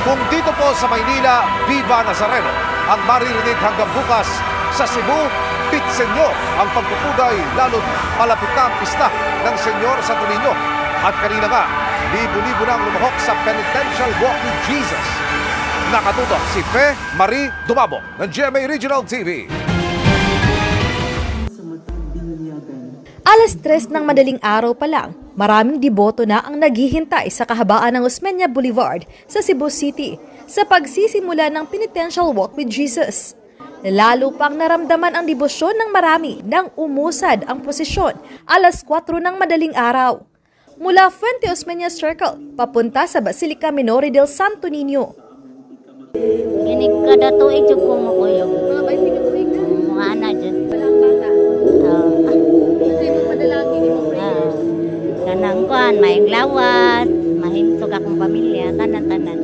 Kung dito po sa Maynila, Viva Nazareno ang maririnig hanggang bukas sa Cebu, pitsin nyo ang pagpupugay lalo't malapit na ang pista ng Senyor Santo Niño. At kanina nga, libo-libo nang lumahok sa Penitential Walk with Jesus. Nakatutok si Fe Marie Dumabo ng GMA Regional TV. Alas 3 ng madaling araw pa lang, maraming deboto na ang naghihintay sa kahabaan ng Osmeña Boulevard sa Cebu City sa pagsisimula ng Penitential Walk with Jesus. Lalo pang naramdaman ang debosyon ng marami nang umusad ang prosesyon alas 4 ng madaling araw. Mula Fuente Osmeña Circle, papunta sa Basilica Minore del Santo Niño. Gini kada tuig jud ko mo kuyog. Mga 20 tuig na? Mga anak jud. Walang bata. Kasi magpadalangin ni mo prayers. Kanang kuan, maing lawas, mahimsog akong pamilya, tanan-tanan.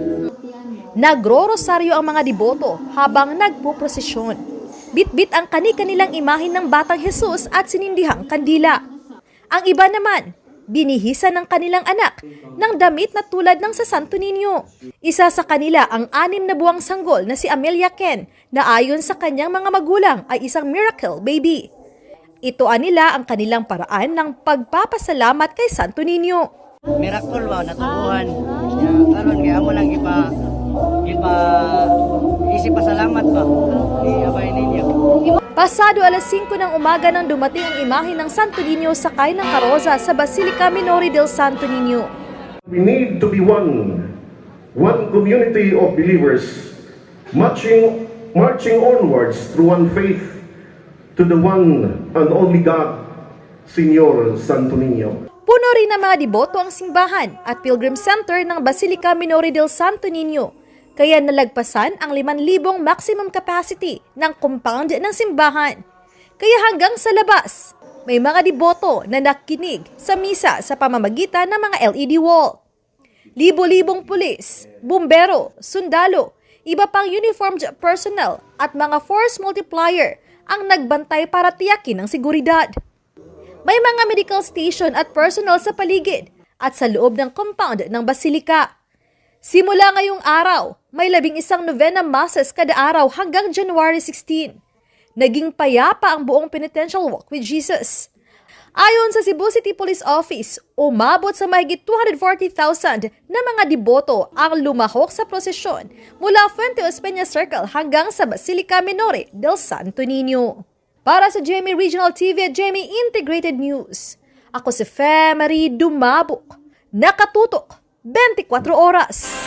Nagro-rosaryo ang mga deboto habang nagpuprosesyon. Bit-bit ang kani-kanilang imahin ng Batang Jesus at sinindihang kandila. Ang iba naman, binihisan ng kanilang anak ng damit na tulad ng sa Santo Niño. Isa sa kanila ang 6 na buwang sanggol na si Amelia Ken na ayon sa kanyang mga magulang ay isang miracle baby. Ito nila ang kanilang paraan ng pagpapasalamat kay Santo Niño. Miracle ba natubuhan. Karon nga amo lang ipa isip pasalamat ba. Abay ninyo. Pasado alas 5 ng umaga nang dumating ang imahe ng Santo Niño sakay ng karosa sa Basilica Minore del Santo Niño. We need to be one community of believers, marching onwards through one faith to the one and only God, Señor Santo Niño. Puno rin ng mga deboto ang simbahan at pilgrim center ng Basilica Minore del Santo Niño. Kaya nalagpasan ang 5,000 maximum capacity ng compound ng simbahan. Kaya hanggang sa labas, may mga deboto na nakikinig sa misa sa pamamagitan ng mga LED wall. Libo-libong pulis, bumbero, sundalo, iba pang uniformed personnel at mga force multiplier ang nagbantay para tiyakin ang seguridad. May mga medical station at personnel sa paligid at sa loob ng compound ng basilika. Simula ngayong araw, may 11 novena masses kada araw hanggang January 16. Naging payapa ang buong Penitential Walk with Jesus. Ayon sa Cebu City Police Office, umabot sa mahigit 240,000 na mga deboto ang lumahok sa prosesyon mula Fuente Osmeña Circle hanggang sa Basilica Minore del Santo Niño. Para sa GMA Regional TV at GMA Integrated News, ako si Fe Marie Dumabo, nakatutok 24 oras.